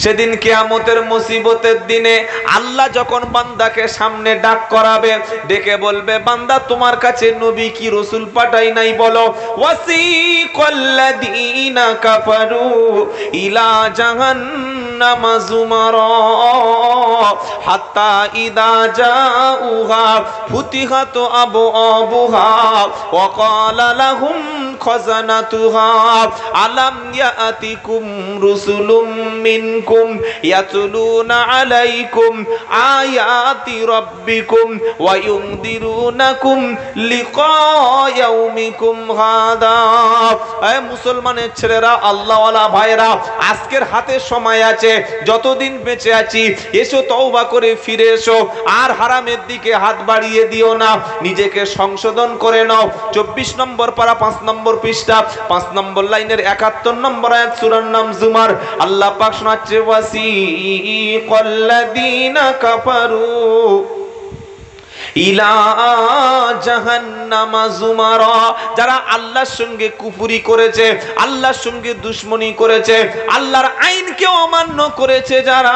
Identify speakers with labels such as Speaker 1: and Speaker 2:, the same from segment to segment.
Speaker 1: সেদিন কিয়ামতের মুসিবতের দিনে আল্লাহ যখন বান্দাকে সামনে ডাক করাবে, ডেকে বলবে, বান্দা তোমার কাছে নবী কি রাসূল পাঠাই নাই বলো? ওয়াসিকাল্লাযীনা কাফারু ইলা জাহান্নামা যুমারা হাত্তা ইযা জাউহা ফুতিহাত আবওয়াবুহা ওয়া ক্বালা লাহুম খাযানাতুহা আলাম ইয়াতিকুম রুসুলুম মিনকুম ইয়াতলুনা আলাইকুম আয়াতি রাব্বিকুম ওয়া ইউনদিরুনাকুম লিকা ইয়াউমিকুম হাদা। এ মুসলমানের ছেলেরা, আল্লাহওয়ালা ভাইরা, আজকের হাতে সময় আছে, যতদিন বেঁচে আছি এসো তওবা করে ফিরে এসো, আর হারামের দিকে হাত বাড়িয়ে দিও না, নিজেকে সংশোধন করে নাও। 24 নম্বর পারা 5 নম্বর পৃষ্ঠা 5 নম্বর লাইনের 71 নম্বর আয়াত, সূরার নাম জুমার। আল্লাহ পাক শোনাচ্ছে, ওয়াসিকাল্লাযীনা কাফারু ইলা জাহান্নামা যুমারা, যারা আল্লাহর সঙ্গে কুফরি করেছে, আল্লাহর সঙ্গে দুশমনি করেছে, আল্লাহর আইনকে অমান্য করেছে, যারা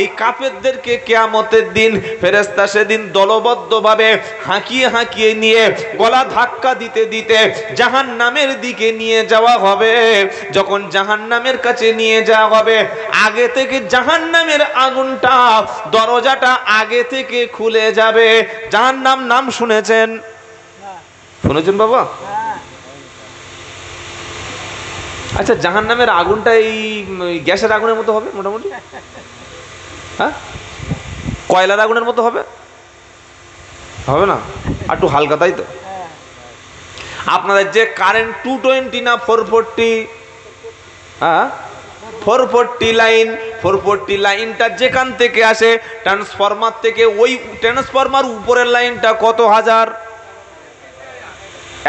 Speaker 1: এই কাফেরদেরকে কিয়ামতের দিন ফেরেশতা সেদিন দলবদ্ধভাবে হাঁকিয়ে হাঁকিয়ে নিয়ে গলা ধাক্কা দিতে দিতে জাহান্নামের দিকে নিয়ে যাওয়া হবে। যখন জাহান্নামের কাছে নিয়ে যাওয়া হবে, আগে থেকে জাহান্নামের আগুনটা দরজাটা আগে থেকে খুলে যাবে। জাহান্নাম নাম শুনেছেন? শুনেছেন বাবা? আচ্ছা, জাহান্নামের আগুনটা এই গ্যাসের আগুনের মতো হবে মোটামুটি? হ্যাঁ, কয়লার আগুনের মতো হবে? হবে না, একটু হালকা, তাই তো? আপনাদের যে কারেন্ট 220 না 440, হ্যাঁ 440 লাইন, 440 লাইনটা যেখান থেকে আসে ট্রান্সফরমার থেকে, ওই ট্রান্সফরমার উপরের লাইনটা কত হাজার?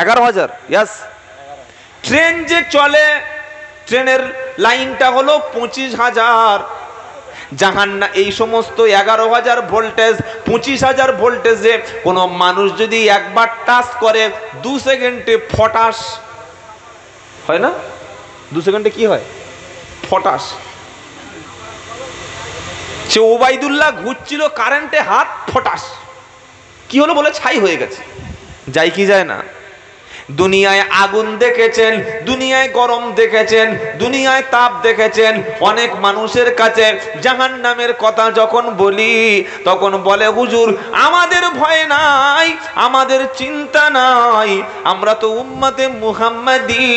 Speaker 1: 11,000। ইয়াস। ট্রেন যে চলে, ট্রেনের লাইনটা হলো 25,000। জাহান্নাম এই সমস্ত 11,000 ভোল্টেজ, 25,000 ভোল্টেজে কোনো মানুষ যদি একবার টাচ করে 2 সেকেন্ডে ফটাস হয় না? 2 সেকেন্ডে কি হয়? ফটাস। সে ওবাইদুল্লাহ ঘুরছিল কারেন্টে, হাত ফটাস, কি হলো বলে ছাই হয়ে গেছে। যায় কি যায় না? দুনিয়ায় আগুন দেখেছেন, দুনিয়ায় গরম দেখেছেন, দুনিয়ায় তাপ দেখেছেন। অনেক মানুষের কাছে জাহান্নামের কথা যখন বলি, তখন বলে, হুজুর আমাদের ভয় নাই, আমাদের চিন্তা নাই, আমরা তো উম্মতে মুহাম্মাদি,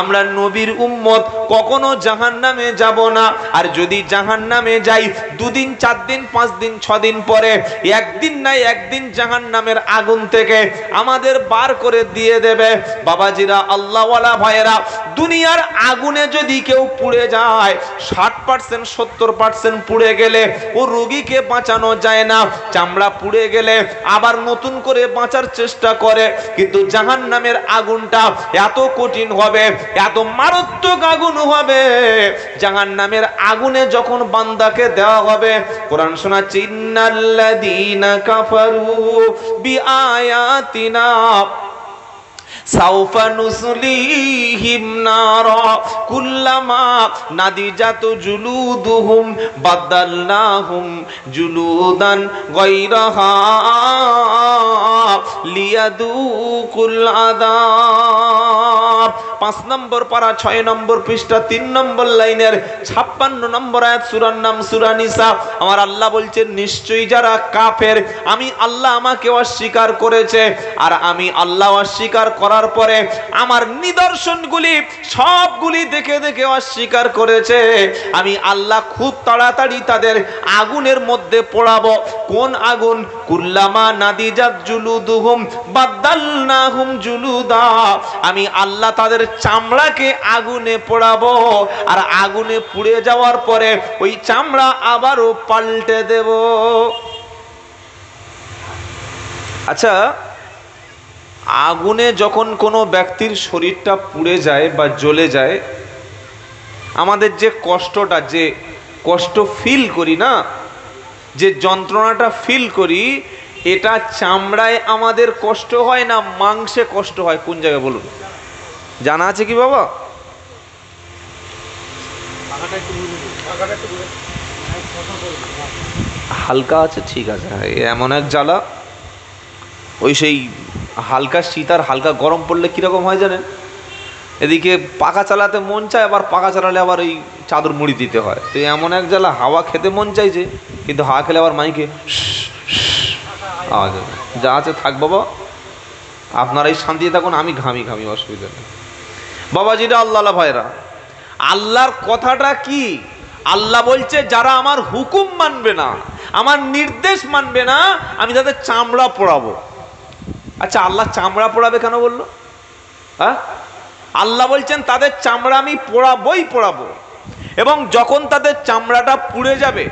Speaker 1: আমরা নবীর উম্মত, কখনো জাহান্নামে যাব না। আর যদি জাহান্নামে যাই, 2 দিন 4 দিন 5 দিন 6 দিন পরে একদিন না একদিন জাহান্নামের আগুন থেকে আমাদের বার করে দিয়ে দেবে। বাবাজিরা, আল্লাহওয়ালা ভাইয়েরা, দুনিয়ার আগুনে যদি কেউ পুড়ে যায়, 60% 70% পুড়ে গেলে ও রোগীকে বাঁচানো যায় না। চামড়া পুড়ে গেলে আবার নতুন করে বাঁচার চেষ্টা করে, কিন্তু জাহান্নামের আগুনটা এত কঠিন হবে, এত মারাত্মক আগুন হবে। জাহান্নামের আগুনে যখন বান্দাকে দেওয়া হবে, কোরআন শোনাচ্ছে, ইন্নাল্লাযীনা কাফারু বিআয়াতিনা সাউফা নুসলিহিম নারা কুল্লামা নাদিজাত জুলুদুহুম বাদালনাহুম জুলুদান গায়রাহা লিয়াদুকুল আযাব। 5 নম্বর পারা 6 নম্বর পৃষ্ঠা 3 নম্বর লাইনের 56 নম্বর আয়াত, সূরার নাম সূরা নিসা। আমার আল্লাহ বলছেন, নিশ্চয়ই যারা কাফের, আমি আল্লাহ আমাকে অস্বীকার করেছে, আর আমি আল্লাহ অস্বীকার করার পরে আমার নিদর্শনগুলি সবগুলি দেখে দেখে অস্বীকার করেছে, আমি আল্লাহ খুব তাড়াতাড়ি তাদের আগুনের মধ্যে পোড়াবো। কোন আগুন? কুল্লামা নাদিজাত জুলুদুহুম বাদালনাহুম জুলুদা, আমি আল্লাহ তাদের চামড়াকে আগুনে পোড়াবো, আর আগুনে পুড়ে যাওয়ার পরে ওই চামড়া আবারও পাল্টে দেব। আচ্ছা, আগুনে যখন কোনো ব্যক্তির শরীরটা পুড়ে যায় বা জ্বলে যায়, আমাদের যে কষ্টটা, যে কষ্ট ফিল করি না, যে যন্ত্রণাটা ফিল করি, এটা চামড়ায় আমাদের কষ্ট হয় না মাংসে কষ্ট হয়? কোন জায়গায় বলুন? জানা আছে কি বাবা? হালকা আছে, ঠিক আছে। এমন এক জ্বালা, ওই সেই হালকা শীত আর হালকা গরম পড়লে কীরকম হয় জানেন? এদিকে পাখা চালাতে মন চায়, আবার পাখা চালালে আবার ওই চাদর মুড়ি দিতে হয়। তো এমন এক জ্বালা, হাওয়া খেতে মন চাইছে, কিন্তু হাওয়া খেলে আবার মাইকে আওয়াজ হবে। যা আছে থাক বাবা, আপনারাই শান্তিতে থাকুন, আমি ঘামি, অসুবিধা নেই। বাবাজিরা, আল্লাহ ভাইরা, আল্লাহর কথাটা কি? আল্লাহ বলছে যারা আমার হুকুম মানবে না, আমার নির্দেশ মানবে না, আমি তাদের চামড়া পোড়াবো। আচ্ছা, আল্লাহ চামড়া পোড়াবে কেন বললো? হ্যাঁ, আল্লাহ বলছেন তাদের চামড়া আমি পোড়াবো, এবং যখন তাদের চামড়াটা পুড়ে যাবে,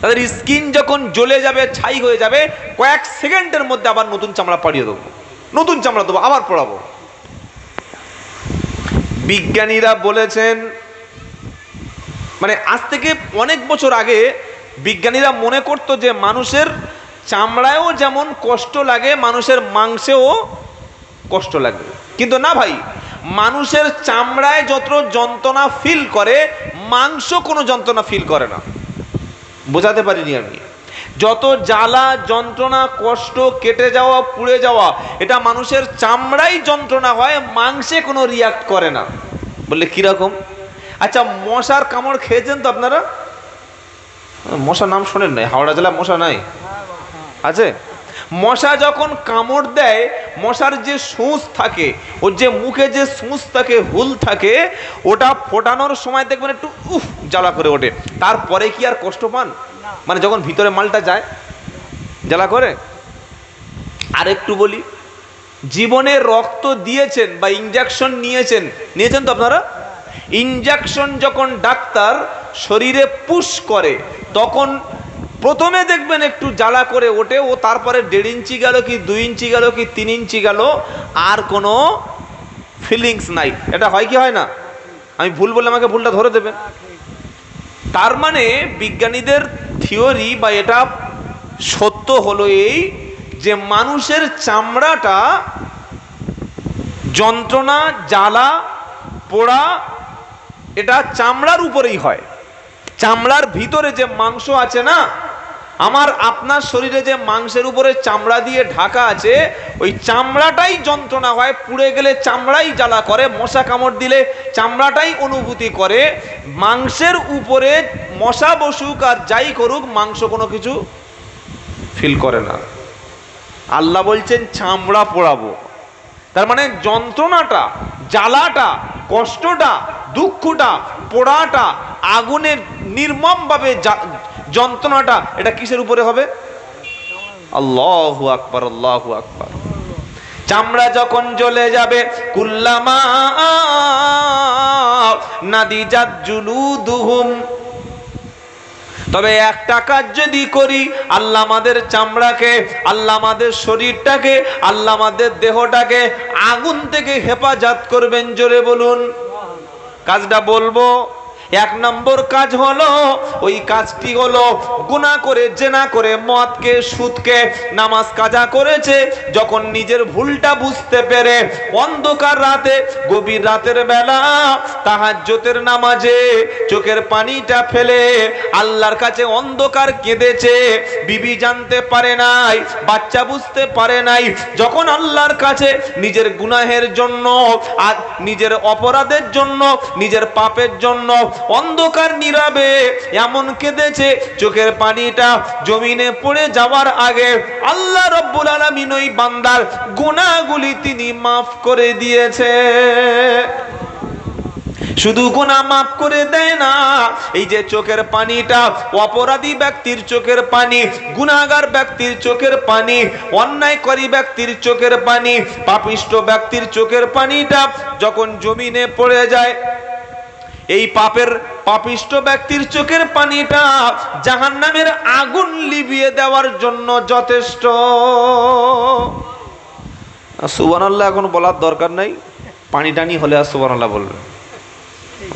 Speaker 1: তাদের স্কিন যখন জ্বলে যাবে, ছাই হয়ে যাবে, কয়েক সেকেন্ডের মধ্যে আবার নতুন চামড়া পাড়িয়ে দেবো, নতুন চামড়া দেবো, আবার পোড়াবো। বিজ্ঞানীরা বলেছেন, মানে আজ থেকে অনেক বছর আগে বিজ্ঞানীরা মনে করতো যে মানুষের চামড়ায়ও যেমন কষ্ট লাগে, মানুষের মাংসেও কষ্ট লাগে। কিন্তু না ভাই, মানুষের চামড়ায় যত যন্ত্রণা ফিল করে, মাংস কোনো যন্ত্রণা ফিল করে না। বোঝাতে পারিনি আমি? যত জ্বালা যন্ত্রণা কষ্ট, কেটে যাওয়া পুড়ে যাওয়া, এটা মানুষের চামড়াই যন্ত্রণা হয়, মাংসে কোনো রিয়াক্ট করে না। বললে কিরকম? আচ্ছা, মশার কামড় খেয়েছেন তো আপনারা? মশার নাম শোনেন নাই? হাওড়া জেলায় মশা নাই? আছে। মশা যখন কামড় দেয়, মশার যে সূঁচ থাকে, ওর যে মুখে যে সূঁচ থাকে, হুল থাকে, ওটা ফোটানোর সময় দেখবেন একটু জ্বালা করে ওঠে। তারপরে কি আর কষ্ট পান? মানে যখন ভিতরে মালটা যায়, জ্বালা করে। আর একটু বলি, জীবনে রক্ত দিয়েছেন বা ইনজেকশন নিয়েছেন তো আপনারা? ইনজেকশন যখন ডাক্তার শরীরে পুশ করে, তখন প্রথমে দেখবেন একটু জ্বালা করে ওঠে, ও তারপরে 1.5 ইঞ্চি গেল কি 2 ইঞ্চি গেল কি 3 ইঞ্চি গেল, আর কোনো ফিলিংস নাই। এটা হয় কি হয় না? আমি ভুল বললে আমাকে ভুলটা ধরে দেবেন। তার মানে বিজ্ঞানীদের থিওরি বা এটা সত্য হলো এই যে মানুষের চামড়াটা যন্ত্রণা, জ্বালা, পোড়া, এটা চামড়ার উপরেই হয়। চামড়ার ভিতরে যে মাংস আছে না, আমার আপনার শরীরে যে মাংসের উপরে চামড়া দিয়ে ঢাকা আছে, ওই চামড়াটাই যন্ত্রণা হয়, পুড়ে গেলে চামড়াই জ্বালা করে, মশা কামড় দিলে চামড়াটাই অনুভূতি করে। মাংসের উপরে মশা বসুক আর যাই করুক, মাংস কোনো কিছু ফিল করে না। আল্লাহ বলছেন চামড়া পোড়াবো। তার মানে যন্ত্রণাটা, জ্বালাটা, কষ্টটা, দুঃখটা, পোড়াটা, আগুনের নির্মমভাবে যন্ত্রণাটা, এটা কিসের উপরে হবে? আল্লাহু আকবার, আল্লাহু আকবার। চামড়া যখন জ্বলে যাবে, কুল্লামা নাদিজাত জুলুদুহুম, তবে একটা কাজ যদি করি, আল্লাহ আমাদের চামড়াকে, আল্লাহ আমাদের শরীরটাকে, আল্লাহ আমাদের দেহটাকে আগুন থেকে হেফাজত করবেন। জোরে বলুন। কাজটা বলবো। 1 নম্বর কাজ হলো, ওই কাজটি হলো গুনাহ করে, জেনা করে, মদকে, সুদকে, নামাজ কাজা করেছে, যখন নিজের ভুলটা বুঝতে পেরে অন্ধকার রাতে, গভীর রাতের বেলা তাহাজ্জুদের নামাজে চোখের পানিটা ফেলে আল্লাহর কাছে অন্ধকার কেঁদেছে, বিবি জানতে পারে নাই, বাচ্চা বুঝতে পারে নাই, যখন আল্লাহর কাছে নিজের গুনাহের জন্য আর নিজের অপরাধের জন্য, নিজের পাপের জন্য অন্ধকার নীরবে এমন কেঁদেছে, চোখের পানিটা জমিনে পড়ে যাওয়ার আগে আল্লাহ রব্বুল আলামিন ওই বান্দার গুনাহগুলি তিনি মাফ করে দিয়েছে। শুধু গুনাহ মাফ করে দেয় না, এই যে চোখের পানিটা, অপরাধী ব্যক্তির চোখের পানি, গুনাহগার ব্যক্তির চোখের পানি, অন্যায়কারী ব্যক্তির চোখের পানি, পাপিষ্ঠ ব্যক্তির চোখের পানিটা যখন জমিনে পড়ে যায়, এই পাপিষ্ঠ ব্যক্তির চোখের পানিটা জাহান্নামের আগুন লিভিয়ে দেওয়ার জন্য যথেষ্ট। সুবহানাল্লাহ এখন বলার দরকার নাই, পানি টানি হলে আর সুবহানাল্লাহ বলবে,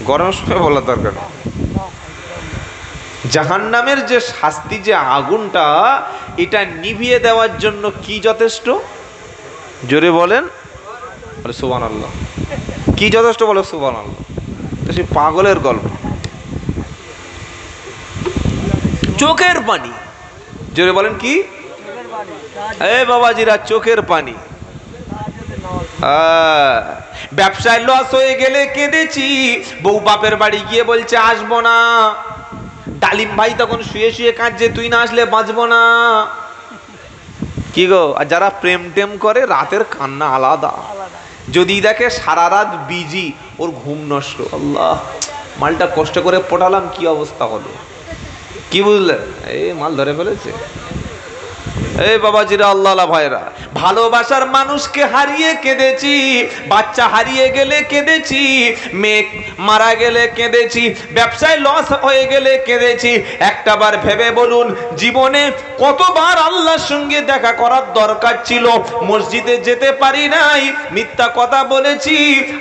Speaker 1: গরমের সময় বলার দরকার। জাহান্নামের যে শাস্তি, যে আগুনটা, এটা নিভিয়ে দেওয়ার জন্য কি যথেষ্ট? জোরে বলেন, বলে সুবহানাল্লাহ। কি যথেষ্ট? বলে সুবহানাল্লাহ। সে পাগলের গল্প। চোখের পানি, জোরে বলেন কি? এ বাবাজিরা, চোখের পানি। ব্যবসায় লস হয়ে গেলে কেঁদেছি, বউ বাপের বাড়ি গিয়ে বলছে আসবো না। ডালিম ভাই তখন শুয়ে শুয়ে কাঁদছে, তুই না আসলে বাঁচবো না। কি গো, আর যারা প্রেম টেম করে রাতের কান্না আলাদা। যদি দেখে সারা রাত বিজি, ওর ঘুম নষ্ট। আল্লাহ, মালটা কষ্ট করে পটালাম, কি অবস্থা হলো। কি বুঝলেন? এই মাল ধরে ফেলেছে। এই বাবাজিরা, আল্লাহ ভাইরা, ভালোবাসার মানুষকে হারিয়ে কেঁদেছি, বাচ্চা হারিয়ে গেলে কেঁদেছি, মেয়ে মারা গেলে কেঁদেছি, ব্যবসায় লস হয়ে গেলে কেঁদেছি। একটাবার ভেবে বলুন, জীবনে কতবার আল্লাহর সঙ্গে দেখা করার দরকার ছিল, মসজিদে যেতে পারি নাই, মিথ্যা কথা বলেছি।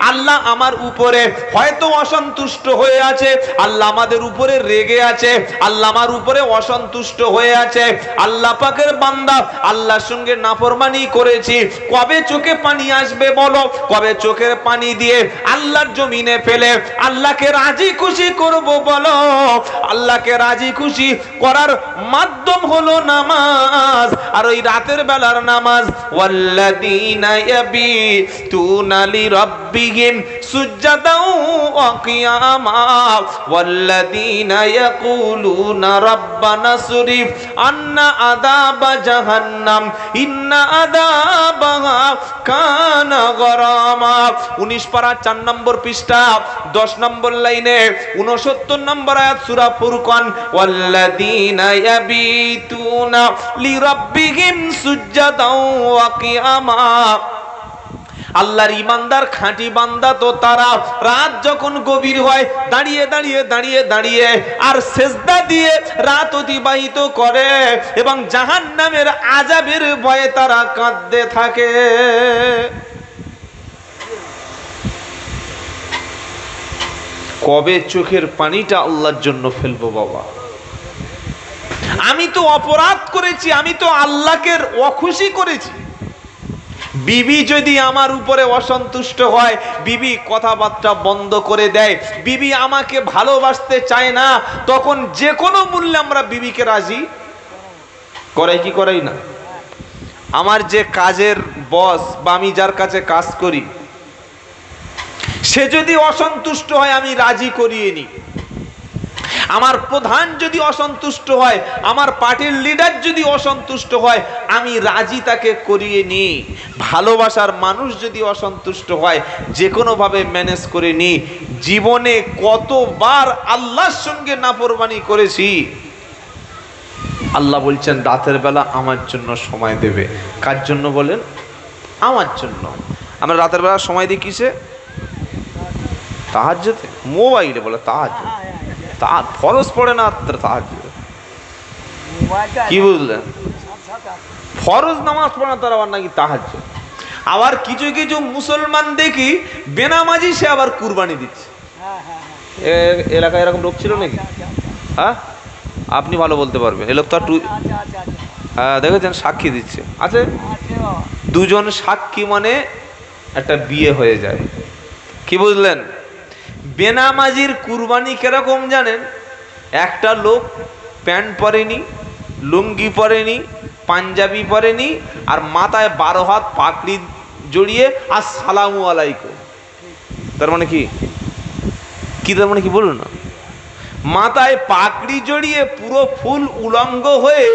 Speaker 1: আল্লাহ আমার উপরে হয়তো অসন্তুষ্ট হয়ে আছে, আল্লাহ আমাদের উপরে রেগে আছে, আল্লাহ আমার উপরে অসন্তুষ্ট হয়ে আছে। আল্লাহ পাকের বান্দা, আল্লাহর সঙ্গে নাফরমানি করেছি। কবে চোখে পানি আসবে বলো? কবে চোখের পানি দিয়ে আল্লাহর জমিনে ফেলে আল্লাহকে রাজি খুশি করব বলো? আল্লাহকে রাজি খুশি করার মাধ্যম হলো নামাজ, আর ওই রাতের বেলার নামাজ। ওয়াল্লাযীনা ইয়াবিতুনা লিরাব্বিহিম সুজদাও ওয়া কিয়ামা ওয়াল্লাযীনা ইয়াকুলুনা রাব্বানা সরিফ আন্না আযাবা জাহান্নাম ইন্না আযাবাহা কানা গরামা। 19 পারা 4 নম্বর পৃষ্ঠা 10 নম্বর লাইনে 69 নম্বর আয়াত সূরা ফুরকান। ওয়াল্লাযীনা ইয়াবিতুনা লিরাব্বিহিম সুজদাও ওয়া কিয়ামা। আল্লাহর ইমানদার খাঁটি বান্দা তো তারা রাত যখন গভীর হয় দাঁড়িয়ে দাঁড়িয়ে দাঁড়িয়ে দাঁড়িয়ে আর সেজদা দিয়ে রাত অতিবাহিত করে, এবং জাহান্নামের আযাবের ভয়ে তারা কাঁদতে থাকে। কবে চোখের পানিটা আল্লাহর জন্য ফেলবো বাবা? আমি তো অপরাধ করেছি, আমি তো আল্লাহকে অখুশি করেছি। বিবি যদি আমার উপরে অসন্তুষ্ট হয়, বিবি কথাবার্তা বন্ধ করে দেয়, বিবি আমাকে ভালোবাসতে চায় না, তখন যে কোনো মূল্যে আমরা বিবিকে রাজি করাই কি করাই না? আমার যে কাজের বস বা আমি যার কাছে কাজ করি, সে যদি অসন্তুষ্ট হয় আমি রাজি করিয়ে নি। আমার প্রধান যদি অসন্তুষ্ট হয়, আমার পার্টির লিডার যদি অসন্তুষ্ট হয়, আমি রাজি তাকে করিয়ে নিই। ভালোবাসার মানুষ যদি অসন্তুষ্ট হয়, যে কোনোভাবে ম্যানেজ করে নিই। জীবনে কতবার আল্লাহর সঙ্গে নাফরমানি করেছি। আল্লাহ বলছেন রাতের বেলা আমার জন্য সময় দেবে। কার জন্য বলেন? আমার জন্য। আমরা রাতের বেলা সময় দিই কিসে? তাহাজ্জুদে। মোবাইলে বলে তাহাজ্জুদ, তা ফরজ পড়ে না তাহাজ্জুদ। কি বুঝলেন? ফরজ নামাজ পড়ে না তারা আবার নাকি তাহাজ্জুদ। আবার কিছু কিছু মুসলমান দেখি বেনামাজি, সে আবার কুরবানি দিচ্ছে। এলাকায় এরকম লোক ছিল নাকি? হ্যাঁ, আপনি ভালো বলতে পারবেন। এ লোক তো হ্যাঁ দেখেছেন, সাক্ষী দিচ্ছে। আছে দুজন সাক্ষী মানে একটা বিয়ে হয়ে যায়। কি বুঝলেন? বেনামাজির কুরবানি কিরকম জানেন? একটা লোক প্যান্ট পরেনি, লুঙ্গি পরেনি, পাঞ্জাবি পরেনি, আর মাথায় 12 হাত পাগড়ি জড়িয়ে আসসালামু আলাইকুম। তার মানে কি? কি তার মানে কি বলুন না? মাথায় পাগড়ি জড়িয়ে পুরো ফুল উলঙ্গ হয়ে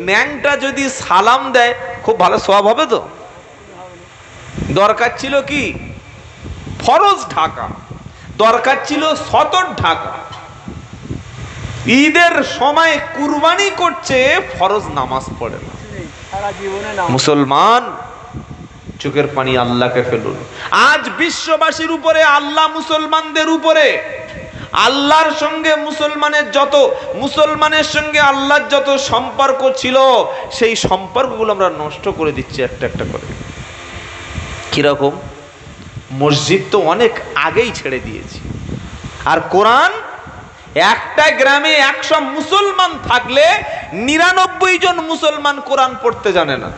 Speaker 1: ন্যাংটা যদি সালাম দেয়, খুব ভালো সওয়াব হবে তো? দরকার ছিল কি? ফরজ ঢাকা। দরকার ছিল সতর ঢাকা। ঈদের সময় কুরবানি করছে, ফরজ নামাজ পড়ে না। মুসলমান, চোখের পানি আল্লাহকে ফেলুন। আজ বিশ্ববাসীর উপরে, আল্লাহ মুসলমানদের উপরে, আল্লাহর সঙ্গে মুসলমানের সঙ্গে আল্লাহর যত সম্পর্ক ছিল, সেই সম্পর্কগুলো আমরা নষ্ট করে দিচ্ছি একটা একটা করে। কিরকম? মসজিদ তো অনেক আগেই ছেড়ে দিয়েছি। আর কোরআন, একটা গ্রামে 100 মুসলমান থাকলে 99 জন মুসলমান কোরআন পড়তে জানে না।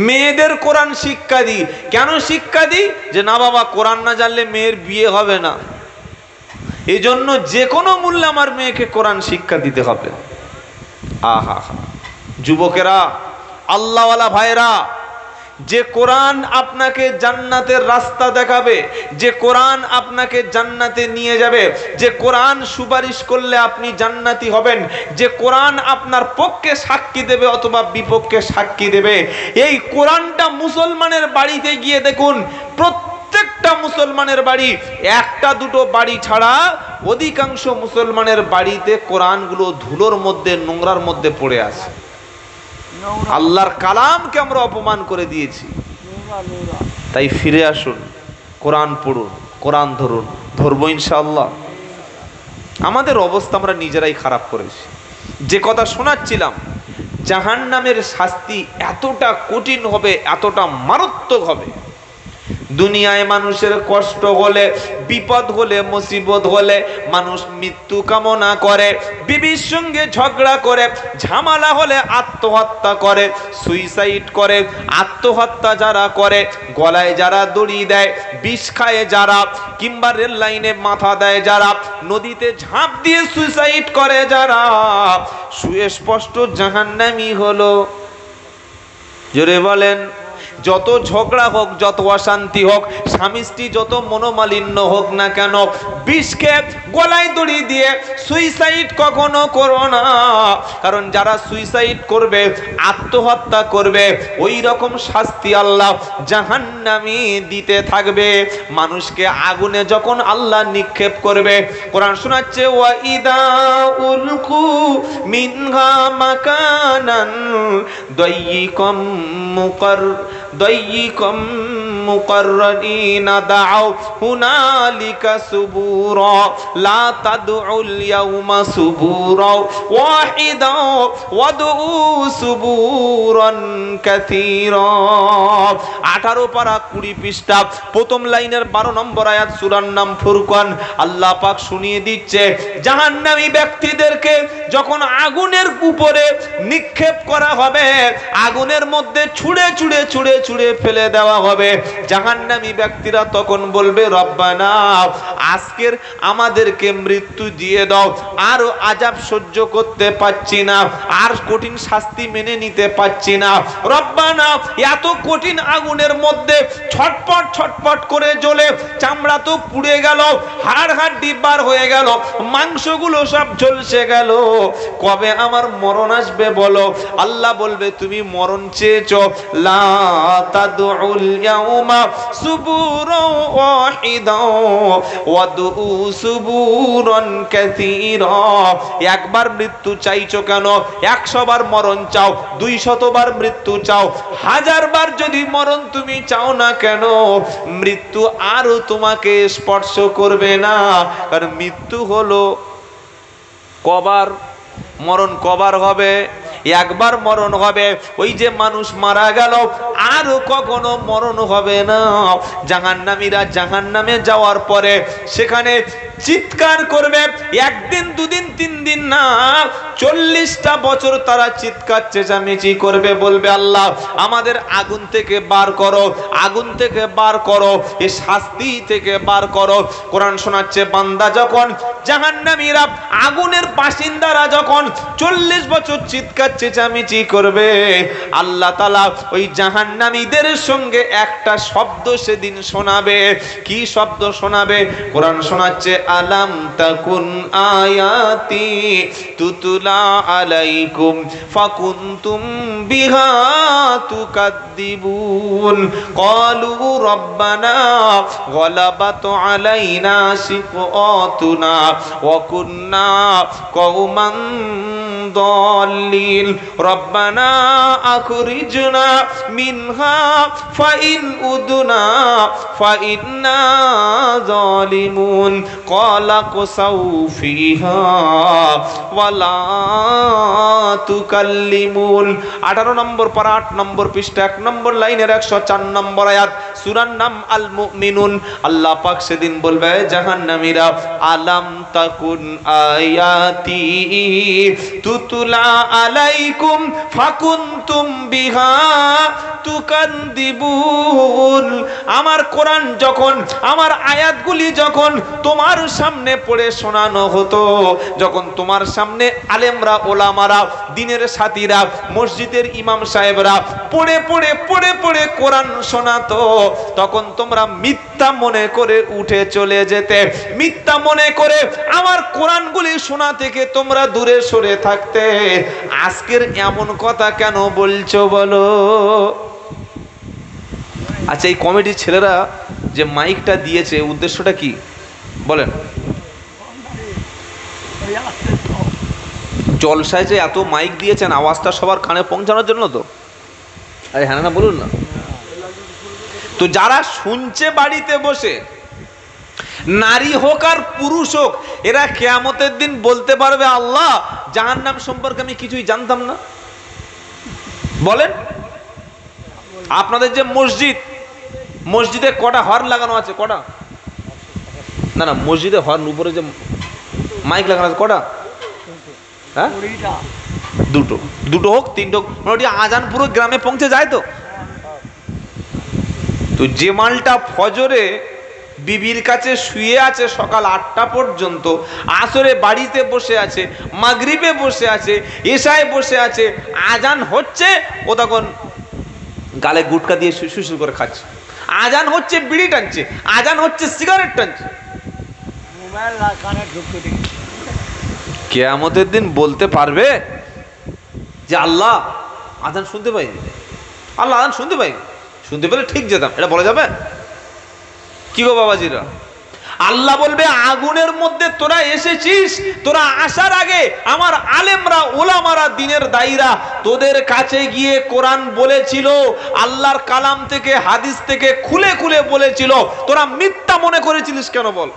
Speaker 1: মেয়েদের কোরআন শিক্ষা দিই। কেন শিক্ষা দিই? যে না বাবা, কোরআন না জানলে মেয়ের বিয়ে হবে না। এই জন্য যে কোনো মূল্যে আমার মেয়েকে কোরআন শিক্ষা দিতে হবে। আহা, যুবকেরা, আল্লাহওয়ালা ভাইরা, যে কোরআন আপনাকে জান্নাতের রাস্তা দেখাবে, যে কোরআন আপনাকে জান্নাতে নিয়ে যাবে, যে কোরআন সুপারিশ করলে আপনি জান্নাতি হবেন, যে কোরআন আপনার পক্ষে সাক্ষী দেবে অথবা বিপক্ষে সাক্ষী দেবে, এই কোরআনটা মুসলমানের বাড়িতে গিয়ে দেখুন, প্রত্যেকটা মুসলমানের বাড়ি, একটা দুটো বাড়ি ছাড়া অধিকাংশ মুসলমানের বাড়িতে কোরআনগুলো ধুলোর মধ্যে, নোংরার মধ্যে পড়ে আছে। আল্লাহর কালামকে আমরা অপমান করে দিয়েছি। তাই ফিরে আসুন, কোরআন পড়ুন, কোরআন ধরুন, ধরবো ইনশাআল্লাহ। আমাদের অবস্থা আমরা নিজেরাই খারাপ করেছি। যে কথা শোনাচ্ছিলাম, জাহান্নামের শাস্তি এতটা কঠিন হবে, এতটা মারাত্মক হবে। দুনিয়ায় মানুষের কষ্ট হলে, বিপদ হলে, মুসিবত হলে মানুষ মৃত্যু কামনা করে, বিবির সঙ্গে ঝগড়া করে, ঝামেলা হলে আত্মহত্যা করে, সুইসাইড করে। আত্মহত্যা যারা করে, গলায় যারা দড়ি দেয়, বিষ খায় যারা, কিংবা রেল লাইনে মাথা দেয় যারা, নদীতে ঝাঁপ দিয়ে সুইসাইড করে যারা, সুস্পষ্ট জাহান্নামী হলো। জোরে বলেন। যত ঝগড়া হোক, যত অশান্তি হোক, স্বামী স্ত্রী যত মনোমালিন্য হোক না কেন, বিষকে গলায় দড়ি দিয়ে সুইসাইড কখনো করো না। কারণ যারা সুইসাইড করবে, আত্মহত্যা করবে, ওই রকম শাস্তি আল্লাহ জাহান্নামী দিতে থাকবে। মানুষকে আগুনে যখন আল্লাহ নিক্ষেপ করবে, কোরআন শোনাচ্ছে, ওয়া ইদা উলকু মিনহা মাকানান দাইয়িকাম মুকাররানিনা দাউ হুনালিকা সুবুরা লা তাদউল ইয়াউমা সুবুরা ওয়াহিদা ওয়াদউ সুবুরান কাসীরা। 18 পারা 20 পৃষ্ঠা, প্রথম লাইনের 12 নম্বর আয়াত, সূরার নাম ফুরকান। আল্লাহ পাক শুনিয়ে দিচ্ছে, জাহান্নামী ব্যক্তিদেরকে যখন আগুনের উপরে নিক্ষেপ করা হবে, আগুনের মধ্যে ছুঁড়ে ছুঁড়ে ছুঁড়ে ছুঁড়ে ফেলে দেওয়া হবে, জাহান্নামী ব্যক্তিরা তখন বলবে, রব্বানা, আজকের আমাদেরকে মৃত্যু দিয়ে দাও, আর আযাব সহ্য করতে পাচ্ছি না, আর কঠিন শাস্তি মেনে নিতে পাচ্ছি না। রব্বানা, এত কঠিন আগুনের মধ্যে ছটপট ছটপট করে জ্বলে, চামড়া তো পুড়ে গেল, হাড় হাড্ডি বার হয়ে গেল, মাংসগুলো সব ঝলসে গেল, কবে আমার মরণ আসবে বলো? আল্লাহ বলবে, তুমি মরণ চেয়েছো, লা তাদউল ইয়াউমা সুবুরা ওয়াহিদা ওয়াদউ সুবুরান কাসীরা। একবার মৃত্যু চাইছো কেন? 100 বার মরণ চাও, 200 বার মৃত্যু চাও, 1000 বার যদি মরণ তুমি চাও না কেন, মৃত্যু আরো তোমাকে স্পর্শ করবে না। কারণ মৃত্যু হলো কবার, মরণ কবার হবে? একবার মরণ হবে। ওই যে মানুষ মারা গেল, আর কখনো মরণ হবে না। জাহান্নামীরা জাহান্নামে যাওয়ার পরে সেখানে চিৎকার করবে, একদিন, দুদিন, 3 দিন না, 40টা বছর তারা চিৎকার চেঁচামেচি করবে, বলবে, আল্লাহ আমাদের আগুন থেকে বার করো, আগুন থেকে বার করো, এই শাস্তি থেকে বার করো। কোরআন শোনাচ্ছে, বান্দা যখন, জাহান্নামীরা আগুনের বাসিন্দারা যখন 40 বছর চিৎকার চেঁচামেচি করবে, আল্লাহ তাআলা ওই জাহান্নামীদের সঙ্গে একটা শব্দ সেদিন শোনাবে। কি শব্দ শোনাবে? কোরআন শোনাচ্ছে, আলাম তাকুন আয়াতি তুতলা আলাইকুম ফাকুনতুম বিহা তুকাদ্দিবুন ক্বালু রব্বানা গলাবাত আলাইনা শিকওয়াতুনা ওয়া কুন্না কওমান দাল্লিন রব্বানা আখরিজনা মিনহা ফাইন উদনা ফাইন্না যালিমুন ক্বালা কুসাউ ফিহা ওয়ালা তুকাল্লিমুন। 18 নম্বর পারা 8 নম্বর পৃষ্ঠা 1 নম্বর লাইনের 104 নম্বর আয়াত, সূরার নাম আল মুমিনুন। আল্লাহ পাক সেদিন বলবে, জাহান্নামীরা, আলাম তাকুন আয়াতি তুতলা আলাইকুম ফাকুনতুম বিহা তুকান্দিবুন। আমার কোরআন যখন, আমার আয়াতগুলি যখন তোমার সামনে পড়ে শোনানো হতো, যখন তোমার সামনে আলেমরা, ওলামারা, দিনের সাথীরা, মসজিদের ইমাম সাহেবরা পড়ে পড়ে পড়ে পড়ে কোরআন শোনাতো, তখন তোমরা মিথ্যা মনে করে উঠে চলে যেতে, মিথ্যা মনে করে আমার কোরআনগুলি শোনা থেকে তোমরা দূরে সরে থাকতে। আজকের এমন কথা কেন বলছো বলো? আচ্ছা, এই কমিটির ছেলেরা যে মাইকটা দিয়েছে উদ্দেশ্যটা কি বলেন? জলসায় যে এত মাইক দিয়েছেন আওয়াজটা সবার কানে পৌঁছানোর জন্য তো? আরে হ্যাঁ না বলুন না। তো যারা শুনছে বাড়িতে বসে, নারী হোক আর পুরুষ হোক, এরা কিয়ামতের দিন বলতে পারবে আল্লাহ জাহান্নাম সম্পর্কে আমি কিছুই জানতাম না? বলেন। আপনাদের যে মসজিদ, মসজিদে কটা হর্ন লাগানো আছে? কটা? না না, মসজিদে হর্ন উপরে যে মাইক লাগানো আছে কটা? হ্যাঁ, দুটো। দুটো হোক, তিনটে হোক, মোটামুটি আজান পুরো গ্রামে পৌঁছে যায় তো। তো যে মালটা ফজরে বিবির কাছে শুয়ে আছে সকাল 8টা পর্যন্ত, আসরে বাড়িতে বসে আছে, মাগরিবে বসে আছে, এশায় বসে আছে, আজান হচ্ছে ও তখন গালে গুটকা দিয়ে শুশুর করে খাচ্ছে, আজান হচ্ছে বিড়ি টানছে, আজান হচ্ছে সিগারেট টানছে। কিয়ামতের দিন বলতে পারবে যে আল্লাহ আজান শুনতে পাইনি, আল্লাহ আজান শুনতে পাইনি, শুনতে পেলে ঠিক যেতাম, এটা বলা যাবে? কি গো বাবাজিরা? আল্লাহ বলবে আগুনের মধ্যে তোরা এসেছিস, তোরা আসার আগে আমার আলেমরা, ওলামারা, দিনের দায়ীরা তোদের কাছে গিয়ে কোরআন বলেছিল, আল্লাহর কালাম থেকে, হাদিস থেকে খুলে খুলে বলেছিল, তোরা মিথ্যা মনে করেছিলিস কেন বল?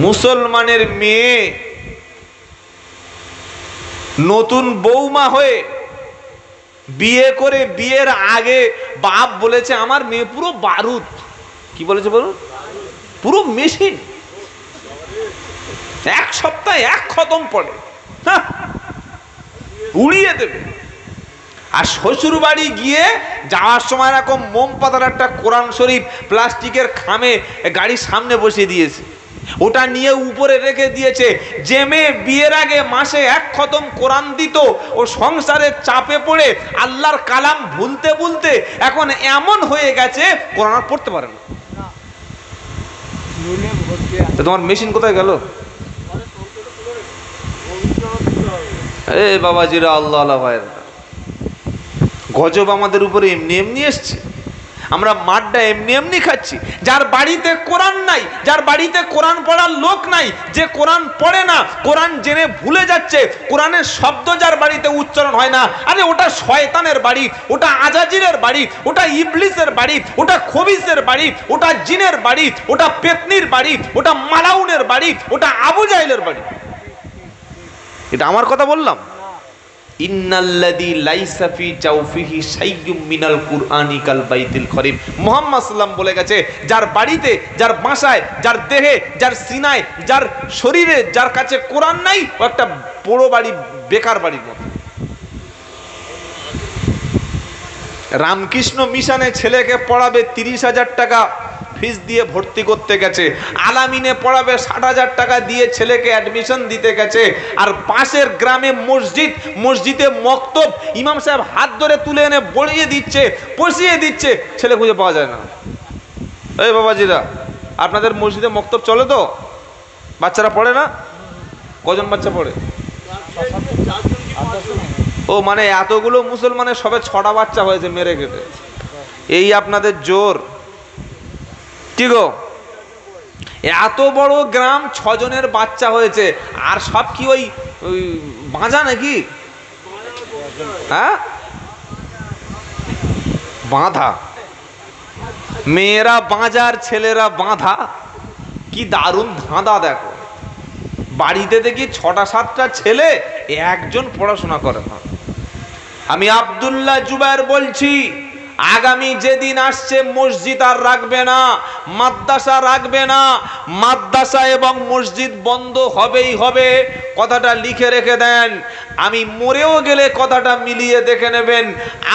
Speaker 1: মুসলমানের মেয়ে নতুন বৌমা হয়ে বিয়ে করে, বিয়ের আগে বাপ বলেছে আমার মেয়ে পুরো বারুদ। কি বলেছে বলুন? পুরো মেশিন, এক সপ্তাহে এক খতম পড়ে, উড়িয়ে দেবে। আর শ্বশুর বাড়ি গিয়ে যাওয়ার সময় এরকম মোম পাতার একটা কোরআন শরীফ প্লাস্টিকের খামে গাড়ির সামনে বসিয়ে দিয়েছে, ওটা নিয়ে উপরে রেখে দিয়েছে। যে মেয়ে বিয়ের আগে মাসে এক খতম কোরআন দিত, ও সংসারের চাপে পড়ে আল্লাহর কালাম ভুলতে ভুলতে এখন এমন হয়ে গেছে কোরআন আর পড়তে পারে না। তোমার মেশিন কোথায় গেল? এ বাবাজিরা, আল্লাহ আল্লাহ ভাইরা, গজব আমাদের উপরে এমনি এমনি এসছে, আমরা মারটা এমনি এমনি খাচ্ছি। যার বাড়িতে কোরআন নাই, যার বাড়িতে কোরআন পড়ার লোক নাই, যে কোরআন পড়ে না, কোরআন জেনে ভুলে যাচ্ছে, কোরআনের শব্দ যার বাড়িতে উচ্চারণ হয় না, আরে ওটা শয়তানের বাড়ি, ওটা আজাজিরের বাড়ি, ওটা ইবলিসের বাড়ি, ওটা খবিসের বাড়ি, ওটা জিনের বাড়ি, ওটা পেতনির বাড়ি, ওটা মালাউনের বাড়ি, ওটা আবু জাহেলের বাড়ি। এটা আমার কথা বললাম? ইন্নাল্লাযী লাইসা ফি জাওফিহি শাইয়্যুম মিনাল কুরআনি কাল বাইতিল খরিম। মুহাম্মদ সাল্লাল্লাহু বলে গেছে, যার বাড়িতে, যার বাসায়, যার দেহে, যার সিনায়, যার শরীরে, যার কাছে কোরআন নাই, ও একটা বড় বাড়ি, বেকার বাড়ির মতো। রামকৃষ্ণ মিশনে ছেলেকে পড়াবে 30,000 টাকা ফিস দিয়ে ভর্তি করতে গেছে, আলামিনে পড়াবে 60,000 টাকা দিয়ে ছেলেকে অ্যাডমিশন দিতে গেছে, আর পাশের গ্রামে মসজিদ, মসজিদে মক্তব, ইমাম সাহেব হাত ধরে তুলে এনে বড়িয়ে দিচ্ছে, পচিয়ে দিচ্ছে, ছেলে খুঁজে পাওয়া যায় না। এই বাবাজিরা, আপনাদের মসজিদে মক্তব চলে তো? বাচ্চারা পড়ে না? কজন বাচ্চা পড়ে? ও মানে এতগুলো মুসলমানের সবে 6টা বাচ্চা হয়েছে মেরে কেটে, এই আপনাদের জোর? কি গো, এত বড় গ্রাম 6 জনের বাচ্চা হয়েছে, আর সব কি ওই বাঁধা নাকি? হ্যাঁ, বাঁধা, মেয়েরা বাঁজার, ছেলেরা বাঁধা, কি দারুণ ধাঁধা। দেখো, বাড়িতে দেখি 6টা 7টা ছেলে, একজন পড়াশোনা করে না। আমি আব্দুল্লাহ জুবায়ের বলছি, আগামী যেদিন আসছে মসজিদ আর রাখবে না, মাদ্রাসা রাখবে না, মাদ্রাসা এবং মসজিদ বন্ধ হবেই হবে। কথাটা লিখে রেখে দেন। আমি মরেও গেলে কথাটা মিলিয়ে দেখে নেবেন।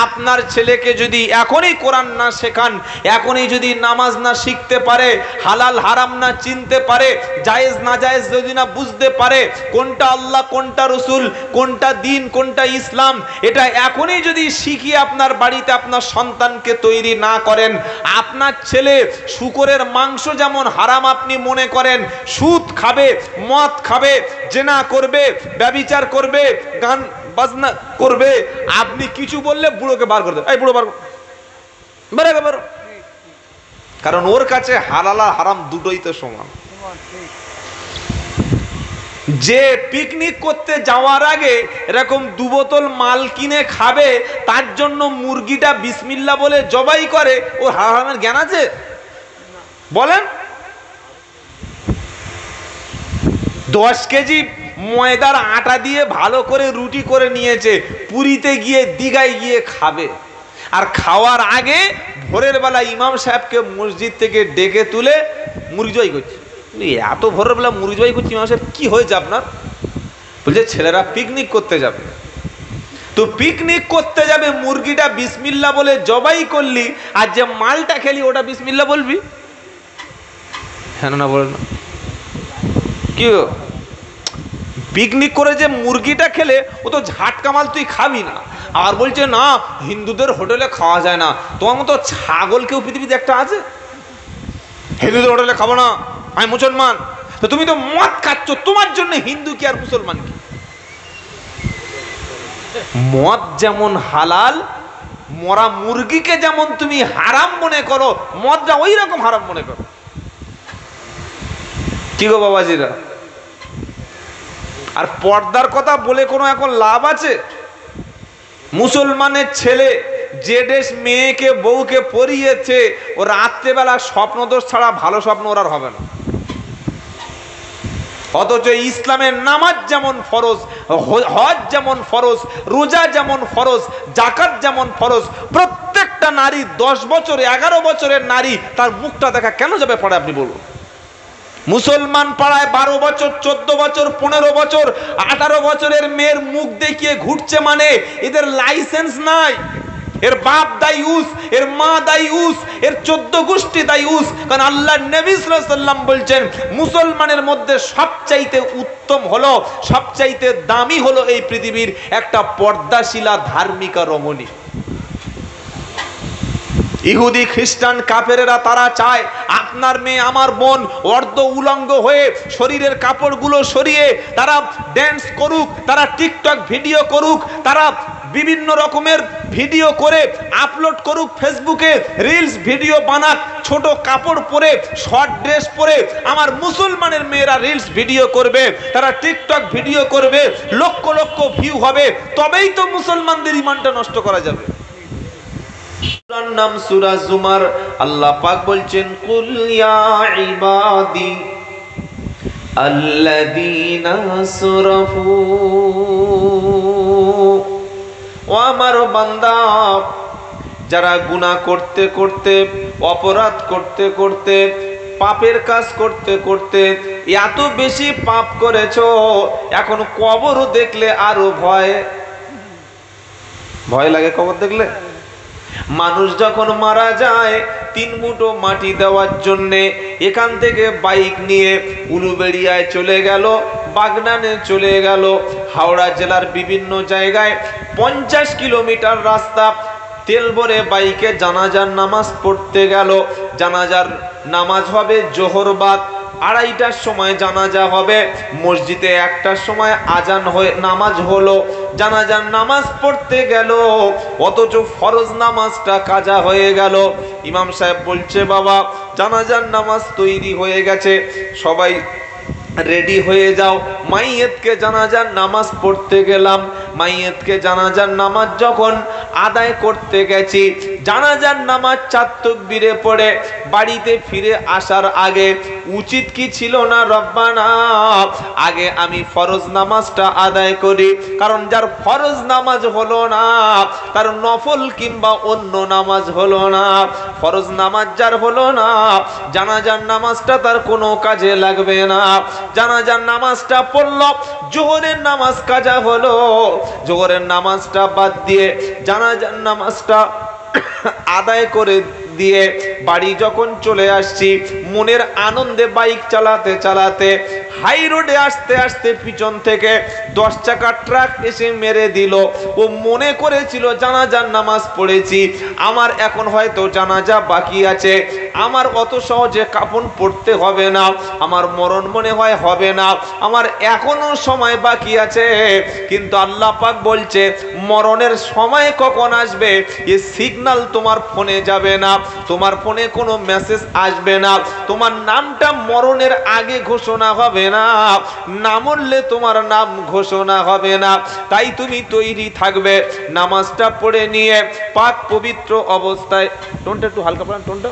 Speaker 1: আপনার ছেলেকে যদি এখনই কোরআন না শেখান, এখনই যদি নামাজ না শিখতে পারে, হালাল হারাম না চিনতে পারে, জায়েজ না জায়েজ যদি না বুঝতে পারে, কোনটা আল্লাহ কোনটা রসুল, কোনটা দিন কোনটা ইসলাম, এটা এখনই যদি শিখিয়ে আপনার বাড়িতে আপনার সন্তানকে তৈরি না করেন, আপনার ছেলে শূকরের মাংস যেমন হারাম আপনি মনে করেন, সুদ খাবে, মদ খাবে, জেনা করবে, ব্যভিচার করবে, গান বাজনা করবে, আপনি কিছু বললে বুড়োকে বার করে দেন, এই বুড়ো বার বার। কারণ ওর কাছে হালাল আর হারাম দুটোই তো সমান। যে পিকনিক করতে যাওয়ার আগে এরকম 2 বোতল মাল কিনে খাবে, তার জন্য মুরগিটা বিসমিল্লাহ বলে জবাই করে, ওর হারামের জ্ঞান আছে? বলেন। 10 কেজি ময়দার আটা দিয়ে ভালো করে রুটি করে নিয়েছে, পুরীতে গিয়ে দীঘায় গিয়ে খাবে, আর খাওয়ার আগে ভোরের বেলা ইমাম সাহেবকে মসজিদ থেকে ডেকে তুলে মুরগি জবাই করছে। এত ভোরের বেলা মুরগি জবাই করছে, ইমাম সাহেব কি হয়েছে আপনার? বলছে ছেলেরা পিকনিক করতে যাবে। তো পিকনিক করতে যাবে, মুরগিটা বিসমিল্লাহ বলে জবাই করলি, আর যে মালটা খেলি ওটা বিসমিল্লাহ বলবি? হ্যাঁ না বল না? কি পিকনিক করে যে মুরগিটা খেলে ও তো ঝাটকা মাল তুই খাবি না। আর বলছে না হিন্দুদের হোটেলে খাওয়া যায় না। তোমার মতো ছাগল কেউ পৃথিবীতে একটা আছে? হিন্দুদের হোটেলে খাবো না, আমি মুসলমান। তো তুমি তো মদ খাচ্ছ, তোমার জন্য হিন্দু কি আর মুসলমান কি? মদ যেমন হালাল, মরা মুরগিকে যেমন তুমি হারাম মনে করো, মদটা ওই রকম হারাম মনে করো। কি গো বাবাজিরা? আর পর্দার কথা বলে কোনো এখন লাভ আছে? মুসলমানের ছেলে যে দেশ মেয়েকে বউকে পরিয়েছে, ও রাত্রেবেলা স্বপ্নদোষ ছাড়া ভালো স্বপ্ন ওর আর হবে না। অথচ ইসলামের নামাজ যেমন ফরজ, হজ যেমন ফরজ, রোজা যেমন ফরজ, জাকাত যেমন ফরজ, প্রত্যেকটা নারী 10 বছর 11 বছরের নারী তার মুখটা দেখা কেন যাবে পড়ে? আপনি বলুন। মুসলমান পাড়ায় 12 বছর 14 বছর 15 বছর 18 বছরের মেয়ের মুখ দেখিয়ে ঘুরছে, মানে এদের লাইসেন্স নাই। এর বাপ দায়ুস, এর মা দায়ুস, এর 14 গোষ্ঠী দায়ুস। কারণ আল্লাহ নবী সাল্লাল্লাহু আলাইহি ওয়াসাল্লাম বলছেন মুসলমানের মধ্যে সবচাইতে উত্তম হলো, সবচাইতে দামি হলো এই পৃথিবীর একটা পর্দাশীলা ধার্মিকা রমণী। ইহুদি খ্রিস্টান কাফেরেরা তারা চায় আপনার মেয়ে আমার বোন অর্ধ উলঙ্গ হয়ে শরীরের কাপড়গুলো সরিয়ে তারা ড্যান্স করুক, তারা টিকটক ভিডিও করুক, তারা বিভিন্ন রকমের ভিডিও করে আপলোড করুক ফেসবুকে, রিলস ভিডিও বানাক, ছোট কাপড় পরে শর্ট ড্রেস পরে আমার মুসলমানের মেয়েরা রিলস ভিডিও করবে, তারা টিকটক ভিডিও করবে, লক্ষ লক্ষ ভিউ হবে, তবেই তো মুসলমানদের ঈমানটা নষ্ট করা যাবে। সূরার নাম সূরা জুমার। আল্লাহ পাক বলছেন কুল ইয়া ইবাদি আল্লাযীনা আসরাফু, ও আমার বান্দা যারা গুনাহ করতে করতে, অপরাধ করতে করতে, পাপের কাজ করতে করতে এত বেশি পাপ করেছো, এখন কবর দেখলে আরো ভয় লাগে। কবর দেখলে মানুষ যখন মারা যায় 3 মুঠো মাটি দেওয়ার জন্যে এখান থেকে বাইক নিয়ে উলুবেড়িয়ায় চলে গেল, বাগনানে চলে গেল, হাওড়া জেলার বিভিন্ন জায়গায় 50 কিলোমিটার রাস্তা তেল ভরে বাইকে জানাজার নামাজ পড়তে গেল। জানাজার নামাজ হবে জোহর বাদ, 2:30টার সময় জানাজা হবে, মসজিদে 1টার সময় আজান হয়ে নামাজ হলো, জানাজার নামাজ পড়তে গেল, অথচ ফরজ নামাজটা কাজা হয়ে গেল। ইমাম সাহেব বলছে বাবা জানাজার নামাজ তৈরি হয়ে গেছে, সবাই রেডি হয়ে যাও। মাইয়েতকে জানাজার নামাজ পড়তে গেলাম, মাইয়েতকে জানাজার নামাজ যখন আদায় করতে গেছি, জানাজার নামাজ 4 তাকবীরে পড়ে বাড়িতে ফিরে আসার আগে উচিত কি ছিল না, রব্বানা আগে আমি ফরজ নামাজটা আদায় করি, কারণ যার ফরজ নামাজ হলো না তার নফল কিংবা অন্য নামাজ হলো না। ফরজ নামাজ যার হলো না, জানাজার নামাজটা তার কোনো কাজে লাগবে না। জানাজার নামাজটা পড়ল, জোহরের নামাজ কাজা হলো, জোহরের নামাজটা বাদ দিয়ে জানাজার নামাজটা আদায় করে দিয়ে বাড়ি যখন চলে আসছি, মনের আনন্দে বাইক চালাতে চালাতে হাই রোডে আসতে আসতে পিছন থেকে 10 চাকার ট্রাক এসে মেরে দিল। ও মনে করেছিল জানাজার নামাজ পড়েছি, আমার এখন হয়তো জানাজা বাকি আছে, আমার অত সহজে কাফন পড়তে হবে না, আমার মরণ মনে হয় হবে না, আমার এখনো সময় বাকি আছে। কিন্তু আল্লাহ পাক বলছে মরণের সময় কখন আসবে এ সিগন্যাল তোমার ফোনে যাবে না, তোমার ফোনে কোনো মেসেজ আসবে না, তোমার নামটা মরণের আগে ঘোষণা হবে না, না মরলে তোমার নাম ঘোষণা হবে না। তাই তুমি তৈরি থাকবে, নামাজটা পড়ে নিয়ে পাক পবিত্র অবস্থায়, টোনটা একটু হালকা পড়ান, টোনটা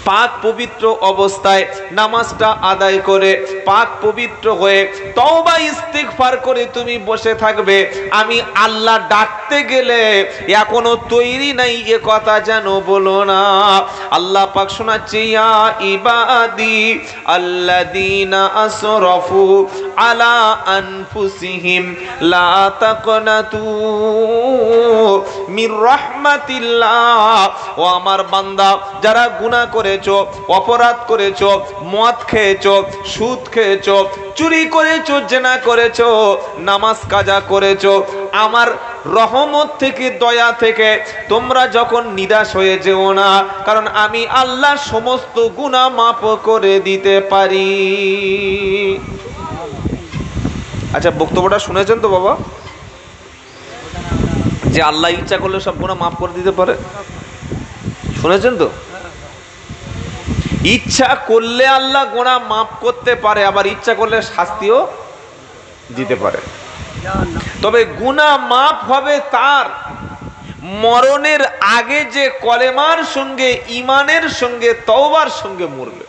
Speaker 1: পাক পবিত্র অবস্থায় নামাজটা আদায় করে পাক পবিত্র হয়ে তওবা ইস্তিগফার করে তুমি বসে থাকবে। আমি আল্লাহ ডাকতে গেলে এখনো তৈরি নাই এ কথা যেন বলো না। আল্লাহ পাক শোনাচ্ছে, ইয়া ইবাদি আল্লাযীনা আসরাফু আলা আনফুসিহিম লা তাকনাতু মির রাহমাতিল্লাহ। ও আমার বান্দা, যারা গুনাহ করেছো, অপরাধ করেছো, মদ খেয়েছো, সুদ খেয়েছো, চুরি করেছো, জেনা করেছো, নামাজ কাজা করেছো, আমার রহমত থেকে, দয়া থেকে তোমরা যখন নিরাশ হয়ে যেও না, কারণ আমি আল্লাহ সমস্ত গুনাহ মাফ করে দিতে পারি। আচ্ছা, বক্তব্যটা শুনেছেন তো বাবা, যে আল্লাহ ইচ্ছা করলে সব গুনাহ মাফ করে দিতে পারে? শুনেছেন তো? ইচ্ছা করলে আল্লাহ গুনাহ মাফ করতে পারে, আবার ইচ্ছা করলে শাস্তিও দিতে পারে। তবে গুনাহ মাফ হবে তার মরণের আগে যে কলেমার সঙ্গে, ইমানের সঙ্গে, তওবার সঙ্গে মরবে।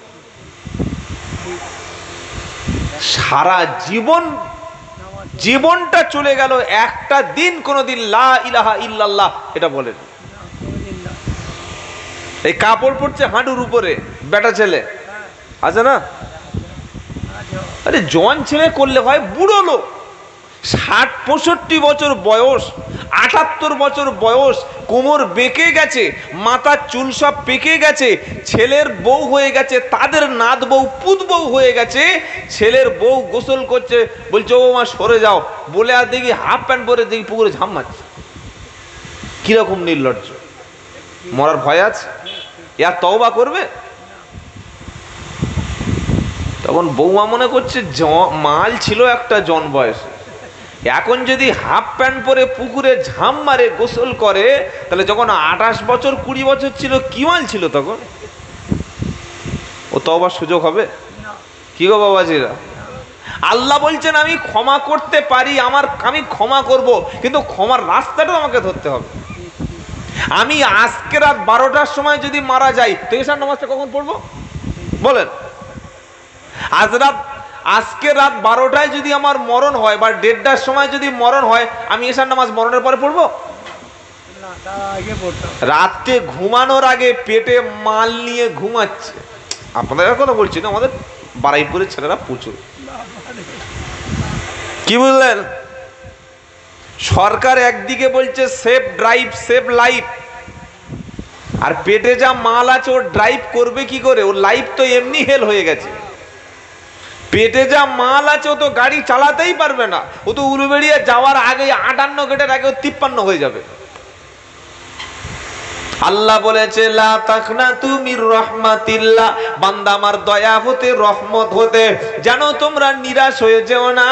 Speaker 1: সারা জীবনটা চলে গেল, একটা দিন কোনদিন লা ইলাহা ইল্লাল্লাহ এটা বলেন। এই কাপড় পরছে হাঁটুর উপরে, বেটা ছেলে আছে না? আরে জোয়ান ছেলে করলে হয়, বুড়ো লোক 60-65 বছর বয়স, 78 বছর বয়স, কোমর বেঁকে গেছে, মাথার চুল সব পেকে গেছে, ছেলের বউ হয়ে গেছে, তাদের নাত বউ পুত বউ হয়ে গেছে, ছেলের বউ গোসল করছে, বলছে ও মা সরে যাও বলে, আর দেখি হাফ প্যান্ট পরে দেখি পুকুরে ঝাঁপ মারছে। কিরকম নির্লজ্জ! মরার ভয় আছে? ইয়া তওবা করবে? তখন বৌমা মনে করছে মাল ছিল একটা জন বয়সে, এখন যদি হাফ প্যান্ট পরে পুকুরে ঝাঁপ মারে, গোসল করে, তাহলে যখন 28 বছর 20 বছর ছিল কি মাল ছিল তখন? ও তওবার সুযোগ হবে? কি গো বাবাজিরা, আল্লাহ বলছেন আমি ক্ষমা করতে পারি, আমি ক্ষমা করব, কিন্তু ক্ষমার রাস্তাটা আমাকে ধরতে হবে। আমি আজকে রাত 12টার সময় যদি মারা যাই, তো এশার নামাজটা কখন পড়বো বলেন? আজকে রাত 12টায় যদি আমার মরণ হয়, বা 1:30টার সময় যদি মরণ হয়, আমি এশার নামাজ মরণের পরে পড়বো? রাতে ঘুমানোর আগে পেটে মাল নিয়ে ঘুমাচ্ছে। আপনাদের কথা বলছি না, আমাদের বারাইপুরের ছেলেরা প্রচুর। কি বুঝলেন? সরকার একদিকে বলছে সেফ ড্রাইভ, সেফ লাইফ, আর পেটে যা মাল আছে ও ড্রাইভ করবে কি করে? ওর লাইফ তো এমনি হেল হয়ে গেছে। পেটে যা মাল আছে ও তো গাড়ি চালাতেই পারবে না, ও তো উলুবেড়িয়া যাওয়ার আগে 58 গেটের আগে 53 হয়ে যাবে। আল্লাহ বলেছে লা তাকনাতু মির রাহমাতিল্লাহ, বান্দা আমার দয়া হতে, রহমত হতে যেন তোমরা নিরাশ হয়ে যেও না।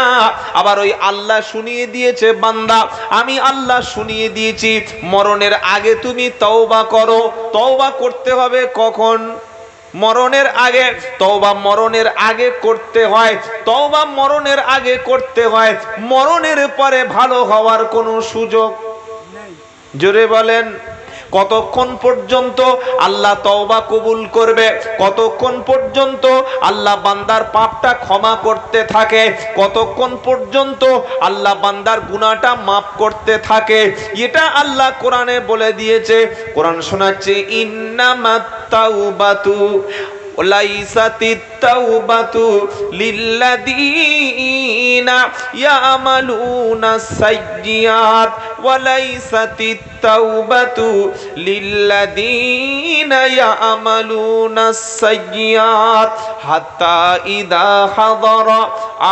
Speaker 1: আবার ওই আল্লাহ শুনিয়ে দিয়েছে, বান্দা আমি আল্লাহ শুনিয়ে দিয়েছি, মরণের আগে তুমি তওবা করো। তওবা করতে হবে কখন? মরণের আগে। তওবা মরণের আগে করতে হয়, তওবা মরণের আগে করতে হয়, মরণের পরে ভালো হওয়ার কোনো সুযোগ নেই। জোরে বলেন, কতক্ষণ পর্যন্ত আল্লাহ তওবা কবুল করবে, কতক্ষণ পর্যন্ত আল্লাহ বান্দার পাপটা ক্ষমা করতে থাকে, কতক্ষণ পর্যন্ত আল্লাহ বান্দার গুনাহটা মাফ করতে থাকে, এটা আল্লাহ কোরআনে বলে দিয়েছে। কোরআন শোনাচ্ছে ইন্নামাত তাওবাতু লাইসাতিত তাওবাতু লিল্লাযীনা ইয়ামালুনা সাইয়্যাত ওয়া লাইসাতিত তাওবাতু লিল্লাযীনা ইয়ামালুনা সাইয়্যাত হাত্তা ইযা হাদারা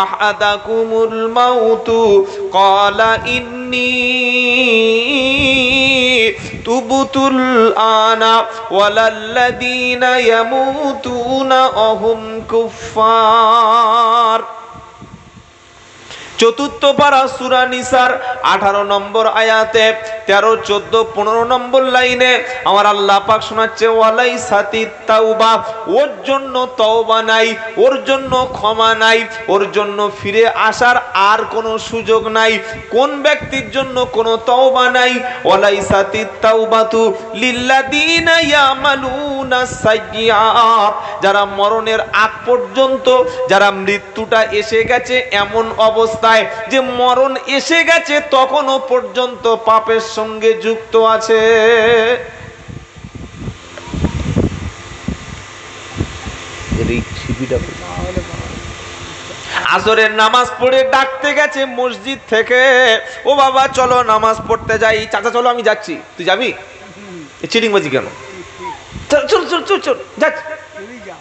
Speaker 1: আহাদাকুমুল মাউতু ক্বালা ইন্নী তুবতুল আনা ওয়ালাল্লাযীনা ইয়ামুতুনা ওয়াহুম কুফফার। চতুর্থ পারা সূরা নিসার 18 নম্বর আয়াতে 13, 14, 15 নম্বর লাইনে আমার আল্লাহ পাক শোনাচ্ছে ওয়ালাইসাতিত তাওবা, ওর জন্য তওবা নাই, ওর জন্য ক্ষমা নাই, ওর জন্য ফিরে আসার আর কোনো সুযোগ নাই। কোন ব্যক্তির জন্য কোনো তওবা নাই? ওয়ালাইসাতিত তাওবাতু লিল্লাযীনা ইয়ামালুনা সাইয়্যাত, যারা মরণের আগ পর্যন্ত, যারা মৃত্যুটা এসে গেছে এমন অবস্থা যে মরণ এসে গেছে তখনও পর্যন্ত পাপের সঙ্গে যুক্ত আছে। আসরের নামাজ পড়ে ডাকতে গেছে মসজিদ থেকে, ও বাবা চলো নামাজ পড়তে যাই। চাচা চলো আমি যাচ্ছি। তুই যাবি? চিটিংবাজি কেন? চল চল চল চল চল যাচ্ছি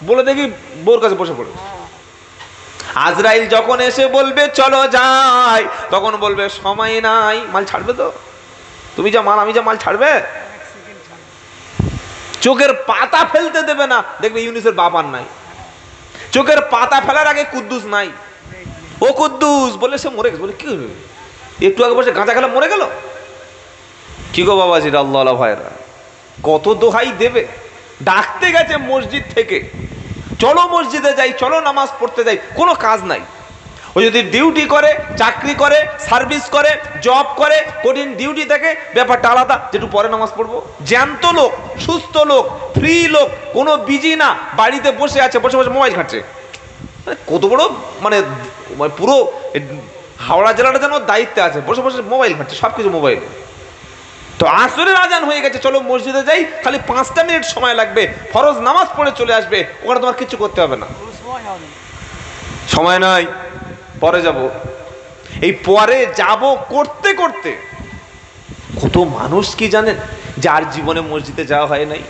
Speaker 1: বলে দেখি বোর কাছে বসে পড়ে। আজরাইল যখন এসে বলবে চলো যাই, তখন বলবে সময় নাই। মাল ছাড়বে তো? তুমি যা মাল, আমি যা মাল ছাড়বে? চোখের পাতা ফেলতে দেবে না। দেখবে ইউনুসের বাপ আর নাই, চোখের পাতা ফেলার আগে কুদ্দুস নাই। ও কুদ্দুস বলে সে মরে গেছে। বলে কি হলো? একটু আগে বসে গাঁজা খেলা মরে গেল। কি গো বাবাজি আল্লাহ ভাইরা, কত দোহাই দেবে? ডাকতে গেছে মসজিদ থেকে, চলো মসজিদে যাই, চলো নামাজ পড়তে যাই। কোনো কাজ নাই। ও যদি ডিউটি করে, চাকরি করে, সার্ভিস করে, জব করে, কঠিন ডিউটি থাকে, ব্যাপারটা আলাদা। যেটু পরে নামাজ পড়বো। জ্যান্ত লোক, সুস্থ লোক, ফ্রি লোক, কোনো বিজি না, বাড়িতে বসে আছে, বসে বসে মোবাইল ঘাঁটছে। কত বড় মানে পুরো হাওড়া জেলাটা যেন দায়িত্বে আছে, বসে বসে মোবাইল ঘাঁটছে, সবকিছু মোবাইল। তো আসরের আজান হয়ে গেছে, চলো মসজিদে যাই, খালি 5টা মিনিট সময় লাগবে, ফরজ নামাজ পড়ে চলে আসবে, ওখানে তোমার কিছু করতে হবে না। সময় নাই, পরে যাব। এই পরে যাব করতে করতে কত মানুষ কি জানেন যার জীবনে মসজিদে যাওয়া হয় নাই।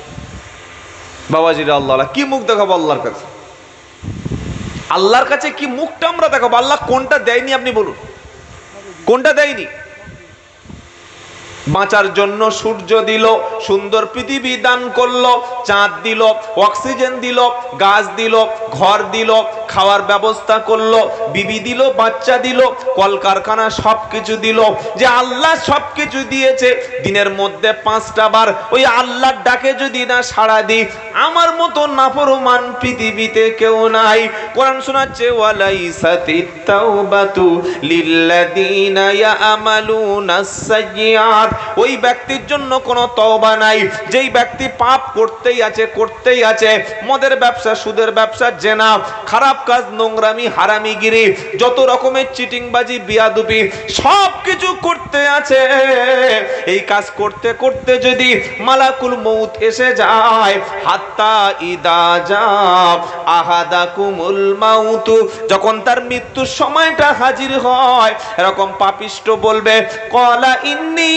Speaker 1: বাবাজিরা আল্লাহ কি মুখ দেখাবো আল্লাহর কাছে? আল্লাহর কাছে কি মুখটা আমরা দেখাবো? আল্লাহ কোনটা দেয়নি আপনি বলুন, কোনটা দেয়নি? বাঁচার জন্য সূর্য দিল, সুন্দর পৃথিবী দান করলো, চাঁদ দিল, অক্সিজেন দিল, গাছ দিল, ঘর দিল, খাওয়ার ব্যবস্থা করলো, বিবি দিল, বাচ্চা দিল, কলকারখানা সবকিছু দিল। যে আল্লাহ সবকিছু দিয়েছে, দিনের মধ্যে 5টা বার ওই আল্লাহর ডাকে যদি না সাড়া দিই, আমার মতো নাফরমান পৃথিবীতে কেউ নাই। কোরআন শোনাচ্ছে ওয়ালাইসাতিত তাওবাতু লিল্লাযীনা ইয়ামালুনা সাইয়্যাত, ওই ব্যক্তির জন্য কোনো তওবা নাই যেই ব্যক্তি পাপ করতেই আছে, করতেই আছে। মদের ব্যবসা, সুদের ব্যবসা, জেনা, খারাপ কাজ, নোংরামি, হারামিগিরি, যত রকমের চিটিংবাজি, বিয়াদুপি সব কিছু করতে আছে। এই কাজ করতে করতে যদি মালাকুল মউত এসে যায়, হাত্তা ইদা জা আহাদাকুমুল মাউতু, যখন তার মৃত্যুর সময়টা হাজির হয়, এরকম পাপিষ্ট বলবে ক্বালা ইন্নী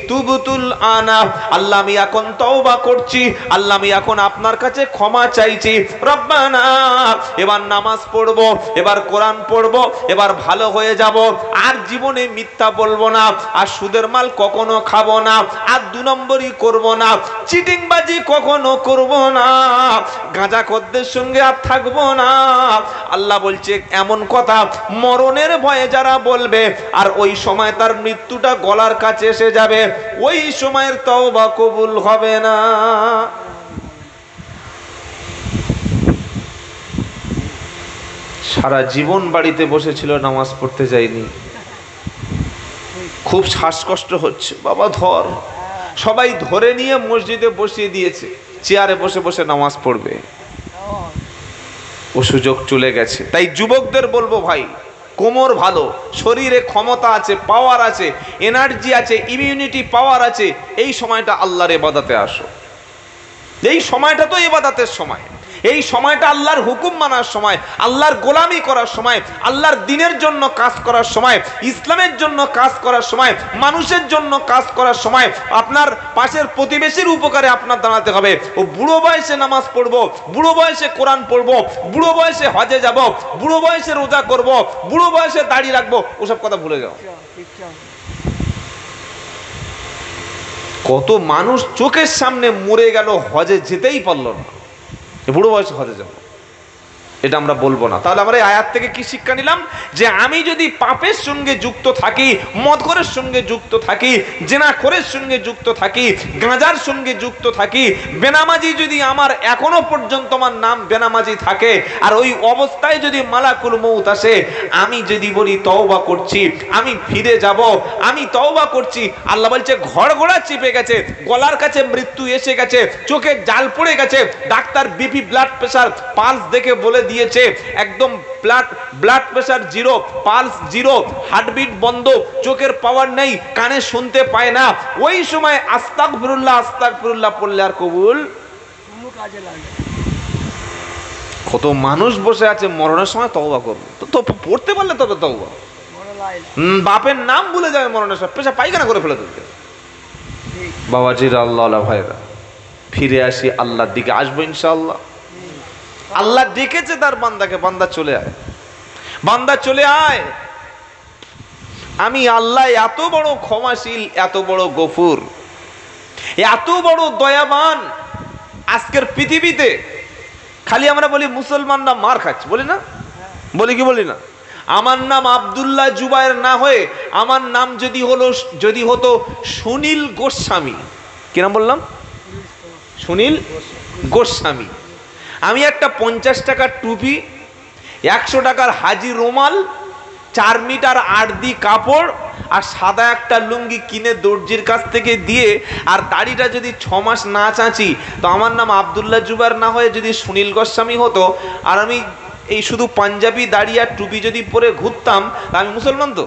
Speaker 1: তুবতুল আনা, আল্লাহ আমি এখন তওবা করছি, আল্লাহ আমি এখন আপনার কাছে ক্ষমা চাইছি। রব্বানা, এবার নামাজ পড়বো, এবার কোরআন পড়বো, এবার ভালো হয়ে যাব, আর জীবনে মিথ্যা বলবো না, আর সুদের মাল কখনো খাবো না, আর 2 নম্বরই করবো না, চিটিংবাজি কখনো করবো না, গাঁজাখোরদের সঙ্গে আর থাকবো না। আল্লাহ বলছে এমন কথা মরণের ভয়ে যারা বলবে, আর ওই সময় তার মৃত্যুটা গলার কাছে এসে যাবে, ওই সময়ের তওবা কবুল হবে না। সারা জীবন বাড়িতে বসেছিল, নামাজ পড়তে যায়নি, খুব শ্বাসকষ্ট হচ্ছে, বাবা ধর, সবাই ধরে নিয়ে মসজিদে বসিয়ে দিয়েছে, চেয়ারে বসে বসে নামাজ পড়বে। ও সুযোগ চলে গেছে। তাই যুবকদের বলবো, ভাই কোমর ভালো, শরীরে ক্ষমতা আছে, পাওয়ার আছে, এনার্জি আছে, ইমিউনিটি পাওয়ার আছে, এই সময়টা আল্লাহর ইবাদতে আসো। এই সময়টা তো ইবাদতের সময়, এই সময়টা আল্লাহর হুকুম মানার সময়, আল্লাহর গোলামি করার সময়, আল্লাহর দ্বীনের জন্য কাজ করার সময়, ইসলামের জন্য কাজ করার সময়, মানুষের জন্য কাজ করার সময়। আপনার পাশের প্রতিবেশীর উপকারে আপনার দাঁড়াতে হবে। ও বুড়ো বয়সে নামাজ পড়বো, বুড়ো বয়সে কোরআন পড়বো, বুড়ো বয়সে হজে যাব, বুড়ো বয়সে রোজা করব, বুড়ো বয়সে দাড়ি রাখবো, ওসব কথা ভুলে যাও। কত মানুষ চোখের সামনে মরে গেল, হজে যেতেই পারলো না। বুড়ো বয়সে হজে যাবো, এটা আমরা বলবো না। তাহলে আমরা এই আয়াত থেকে কি শিক্ষা নিলাম? যে আমি যদি পাপের সঙ্গে যুক্ত থাকি, মদখোরের সঙ্গে যুক্ত থাকি, জেনাখোরের সঙ্গে যুক্ত থাকি, গাঁজার সঙ্গে যুক্ত থাকি, বেনামাজি যদি আমার এখনো পর্যন্ত আমার নাম বেনামাজি থাকে, আর ওই অবস্থায় যদি মালাকুল মউত আসে, আমি যদি বলি তওবা করছি, আমি ফিরে যাব, আমি তওবা করছি, আল্লাহ বলছে ঘড়ঘড়া চেপে গেছে, গলার কাছে মৃত্যু এসে গেছে, চোখে জাল পড়ে গেছে, doctor BP blood pressure pulse দেখে বলে দিয়েছে একদম blood pressure zero, pulse zero, heartbeat বন্ধ, চোখের পাওয়ার নেই, কানে শুনতে পায় না। ওই সময় আস্তাগফিরুল্লাহ আস্তাগফিরুল্লাহ পড়লে আর কবুল কাজে লাগে। কত মানুষ বসে আছে মরণের সময় তওবা করবে, তো পড়তে পারলে তবে তওবা। বাপের নাম ভুলে যাবে মরণের সময়, পেশা পায়খানা করে ফেলে দেবে। বাবাজির, আল্লাহ ভাইরা, ফিরে আসি আল্লাহর দিকে, আসবো ইনশাআল্লাহ। আল্লাহ ডেকেছে তার বান্দাকে, বান্দা চলে আয়, বান্দা চলে আয়। আমি আল্লাহ এত বড় ক্ষমাশীল, এত বড় গফুর, এত বড় দয়াবান। আজকের পৃথিবীতে খালি আমরা বলি মুসলমানরা মার খাচ্ছে, বলি না? বলি কি বলি না? আমার নাম আব্দুল্লাহ জুবায়ের না হয়ে আমার নাম যদি হতো সুনীল গোস্বামী। কি নাম বললাম? সুনীল গোস্বামী। আমি একটা 50 টাকার টুপি, 100 টাকার হাজি রুমাল, 4 মিটার আড়দি কাপড় আর সাদা একটা লুঙ্গি কিনে দর্জির কাছ থেকে দিয়ে, আর দাড়িটা যদি 6 মাস না চাঁচি, তো আমার নাম আব্দুল্লাহ জুবায়ের না হয়ে যদি সুনীল গোস্বামী হতো, আর আমি এই শুধু পাঞ্জাবি দাড়ি আর টুপি যদি পরে ঘুরতাম, আমি মুসলমান তো?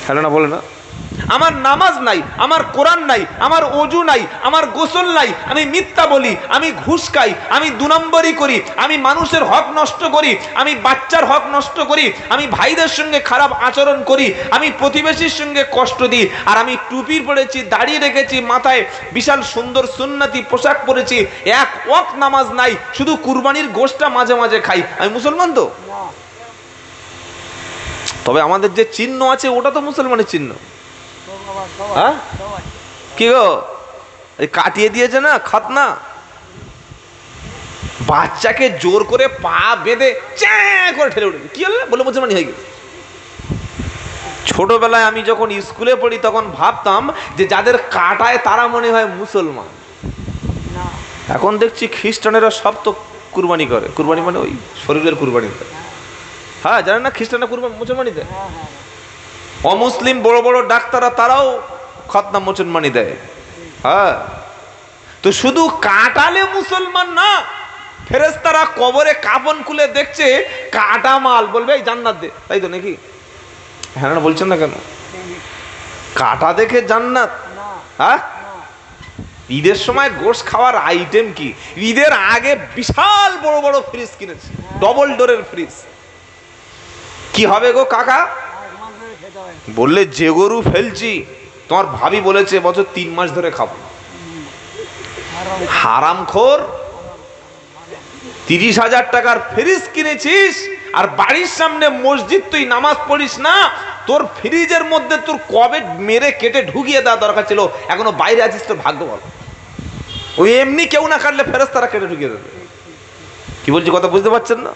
Speaker 1: হ্যালো না, বলে না? আমার নামাজ নাই, আমার কোরআন নাই, আমার ওযু নাই, আমার গোসল নাই, আমি মিথ্যা বলি, আমি ঘুষ খাই, আমি 2 নম্বরই করি, আমি মানুষের হক নষ্ট করি, আমি বাচ্চার হক নষ্ট করি, আমি ভাইদের সঙ্গে খারাপ আচরণ করি, আমি প্রতিবেশীর সঙ্গে কষ্ট দিই, আর আমি টুপি পরেছি, দাড়ি রেখেছি, মাথায় বিশাল সুন্দর সুন্নতি পোশাক পরেছি, এক ওয়াক্ত নামাজ নাই, শুধু কুরবানির গোশটা মাঝে মাঝে খাই, আমি মুসলমান তো? তবে আমাদের যে চিহ্ন আছে ওটা তো মুসলমানের চিহ্ন। হ্যাঁ, কি গো, কাটিয়ে দিয়েছে না খাতনা, বাচ্চাকে জোর করে পা বেঁধে চ্যাঁ করে ঠেলে উঠেছে, কি হলো বলে মুসলমানি হয়ে গেছে। ছোটবেলায় আমি যখন স্কুলে পড়ি তখন ভাবতাম যে যাদের কাটায় তারা মনে হয় মুসলমান। এখন দেখছি খ্রিস্টানেরা সব তো কুরবানি করে, কুরবানি মানে ওই শরীরের কুরবানি করে। হ্যাঁ, জানেন না খ্রিস্টানরা কুরবানি মুসলমানি দেয়। অমুসলিম বড় বড় ডাক্তাররা তারাও খতনা মুসলমানি দেয়। হ্যাঁ, তো শুধু কাটালে মুসলমান না, ফেরেশতারা কবরে কাফন খুলে দেখছে কাটা মাল, বলবে এই জান্নাত দে, তাই তো নাকি? হ্যাঁ না, বলছেন না কেন? কাটা দেখে জান্নাত? হ্যাঁ, ঈদের সময় গোশত খাওয়ার আইটেম কি? ঈদের আগে বিশাল বড় বড় ফ্রিজ কিনেছে, ডবল ডোরের ফ্রিজ। কি হবে গো কাকা? বললে যে গরু ফেলছি, তোমার ভাবি বলেছে বছর 3 মাস ধরে খাবো। হারামখোর, 30,000 টাকার ফ্রিজ কিনেছিস, আর বাড়ির সামনে মসজিদ, তুই নামাজ পড়িস না, তোর ফ্রিজের মধ্যে তোর কবে মেরে কেটে ঢুকিয়ে দেওয়া দরকার ছিল, এখনো বাইরে আছিস, তোর ভাগ্য বল। ওই এমনি কেউ না কাটলে ফেরেশতারা কেটে ঢুকিয়ে দেবে। কি বলছি কথা বুঝতে পারছেন না?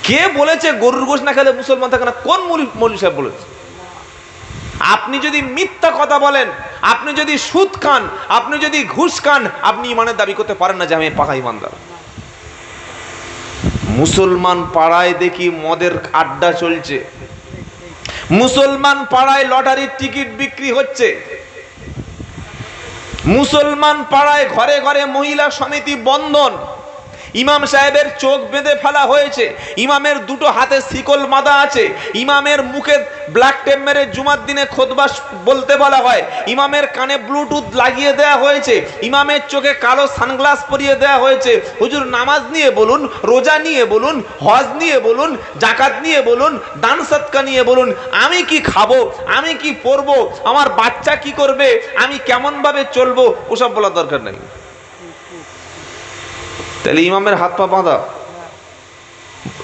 Speaker 1: কে বলেছে গরুর গোশত না খেলে মুসলমান থাকে না? কোন মৌলভী সাহেব বলেছে? আপনি যদি মিথ্যা কথা বলেন, আপনি যদি সুদ খান, আপনি যদি ঘুষ খান, আপনি ইমানের দাবি করতে পারেন না যে আমি পাকা ইমানদার। মুসলমান পাড়ায় দেখি মদের আড্ডা চলছে, মুসলমান পাড়ায় লটারির টিকিট বিক্রি হচ্ছে, মুসলমান পাড়ায় ঘরে ঘরে মহিলা সমিতি বন্ধন, ইমাম সাহেবের চোখ বেঁধে ফেলা হয়েছে, ইমামের দুটো হাতে শিকল বাঁধা আছে, ইমামের মুখে ব্ল্যাক টেপ মেরে জুমার দিনে খুতবা বলতে বলা হয়, ইমামের কানে ব্লুটুথ লাগিয়ে দেওয়া হয়েছে, ইমামের চোখে কালো সানগ্লাস পরিয়ে দেওয়া হয়েছে। হুজুর নামাজ নিয়ে বলুন, রোজা নিয়ে বলুন, হজ নিয়ে বলুন, জাকাত নিয়ে বলুন, দান সদকা নিয়ে বলুন, আমি কি খাবো, আমি কি পরবো, আমার বাচ্চা কি করবে, আমি কেমন ভাবে চলবো, ওসব বলার দরকার নেই। তাহলে ইমামের হাত পা বাঁধা।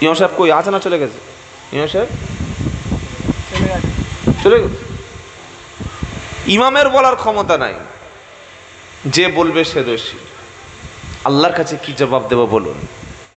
Speaker 1: ইমাম সাহেব কই আছে না চলে গেছে? ইমাম সাহেব চলে গেছে। ইমামের বলার ক্ষমতা নাই, যে বলবে সে দোষী। আল্লাহর কাছে কি জবাব দেব বলুন?